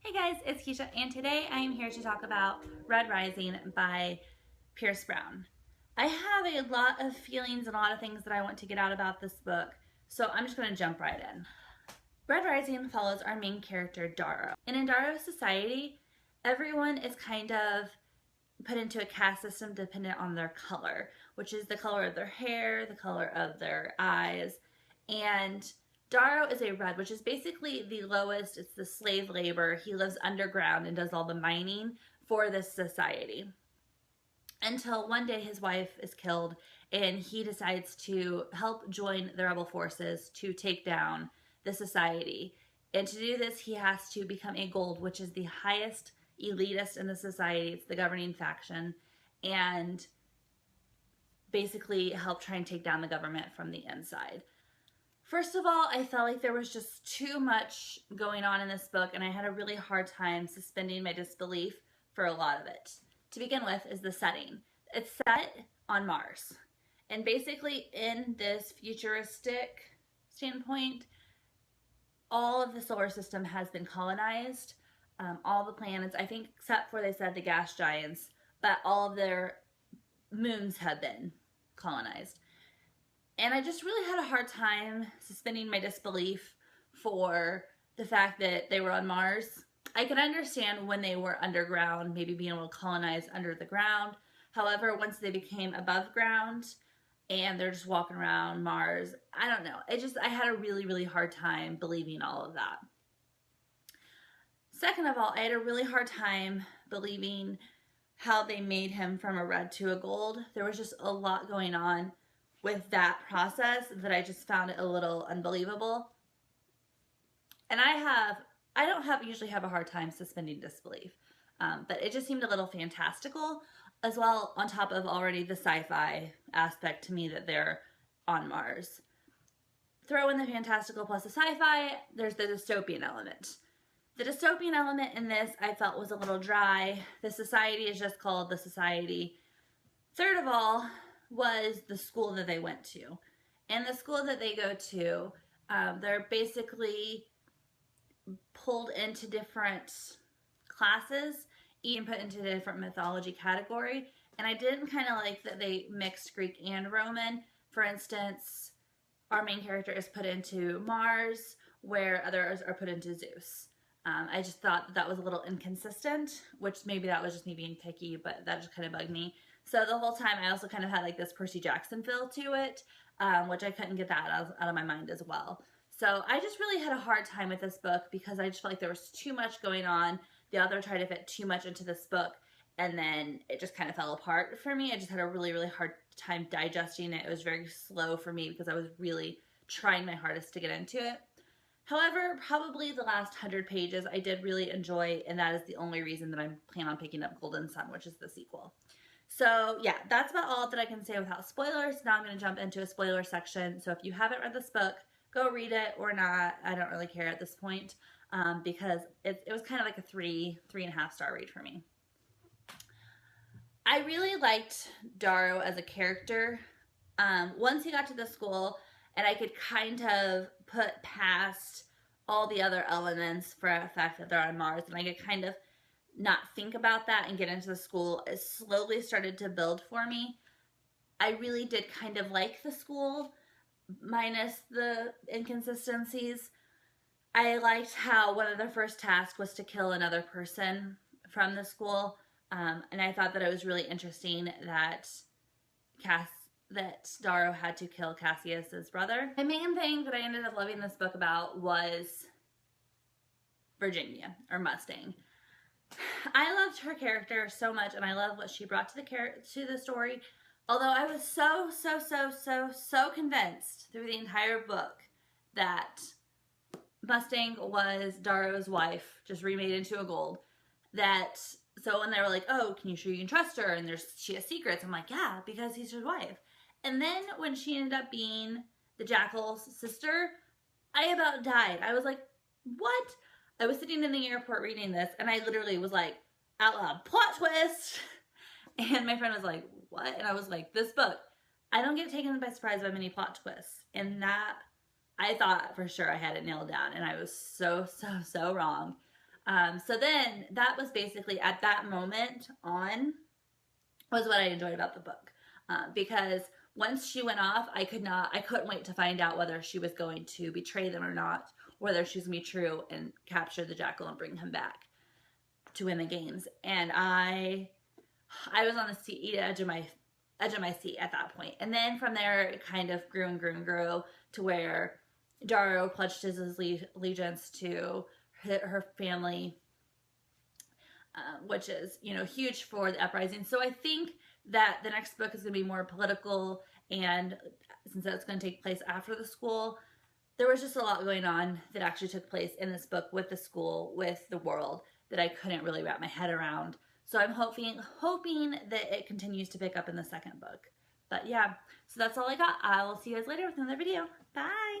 Hey guys, it's Keisha, and today I am here to talk about Red Rising by Pierce Brown. I have a lot of feelings and a lot of things that I want to get out about this book, so I'm just going to jump right in. Red Rising follows our main character, Darrow. And in Darrow's society, everyone is kind of put into a caste system dependent on their color, which is the color of their hair, the color of their eyes, and Darrow is a red, which is basically the lowest. It's the slave labor. He lives underground and does all the mining for this society. Until one day his wife is killed and he decides to help join the rebel forces to take down the society. And to do this, he has to become a gold, which is the highest elitist in the society. It's the governing faction. And basically help try and take down the government from the inside. First of all, I felt like there was just too much going on in this book, and I had a really hard time suspending my disbelief for a lot of it. To begin with is the setting. It's set on Mars. And basically in this futuristic standpoint, all of the solar system has been colonized. All the planets, I think except for they said the gas giants, but all of their moons have been colonized. And I just really had a hard time suspending my disbelief for the fact that they were on Mars. I could understand when they were underground, maybe being able to colonize under the ground. However, once they became above ground and they're just walking around Mars, I don't know. I had a really, really hard time believing all of that. Second of all, I had a really hard time believing how they made him from a red to a gold. There was just a lot going on with that process that I just found it a little unbelievable. And I don't usually have a hard time suspending disbelief, but it just seemed a little fantastical, as well on top of already the sci-fi aspect to me that they're on Mars. Throw in the fantastical plus the sci-fi, there's the dystopian element. The dystopian element in this I felt was a little dry. The society is just called the society. Third of all, was the school that they went to. And the school that they go to, they're basically pulled into different classes, even put into a different mythology category. And I didn't kind of like that they mixed Greek and Roman. For instance, our main character is put into Mars, where others are put into Zeus. I just thought that was a little inconsistent, which maybe that was just me being picky, but that just kind of bugged me. So the whole time I also kind of had like this Percy Jackson feel to it, which I couldn't get that out of my mind as well. So I just really had a hard time with this book because I just felt like there was too much going on. The author tried to fit too much into this book, and then it just kind of fell apart for me. I just had a really, really hard time digesting it. It was very slow for me because I was really trying my hardest to get into it. However, probably the last 100 pages I did really enjoy, and that is the only reason that I'm planning on picking up Golden Sun, which is the sequel. So yeah, that's about all that I can say without spoilers. Now I'm going to jump into a spoiler section. So if you haven't read this book, go read it or not. I don't really care at this point because it was kind of like a 3.5 star read for me. I really liked Darrow as a character. Once he got to the school, and I could kind of put past all the other elements for the fact that they're on Mars, and I could kind of not think about that and get into the school. It slowly started to build for me. I really did kind of like the school, minus the inconsistencies. I liked how one of their first tasks was to kill another person from the school, and I thought that it was really interesting that Darrow had to kill Cassius's brother. The main thing that I ended up loving this book about was Virginia, or Mustang. I loved her character so much, and I love what she brought to the story. Although I was so convinced through the entire book that Mustang was Darrow's wife, just remade into a gold. So when they were like, "Oh, can you sure you can trust her?" and she has secrets, I'm like, "Yeah, because he's his wife." And then when she ended up being the Jackal's sister, I about died. I was like, "What?" I was sitting in the airport reading this, and I literally was like, out loud, "Plot twist!" And my friend was like, "What?" And I was like, this book, I don't get taken by surprise by many plot twists. And that, I thought for sure I had it nailed down, and I was so wrong. So then that was basically at that moment on was what I enjoyed about the book. Because once she went off, I couldn't wait to find out whether she was going to betray them or not, whether she's going to be true and capture the jackal and bring him back to win the games. And I was on the edge of my seat at that point. And then from there, it kind of grew and grew and grew to where Dario pledged his allegiance to her family, which is, you know, huge for the uprising. So I think that the next book is going to be more political, and since that's going to take place after the school, there was just a lot going on that actually took place in this book with the school, with the world, that I couldn't really wrap my head around. So I'm hoping that it continues to pick up in the second book. But yeah, so that's all I got. I will see you guys later with another video. Bye!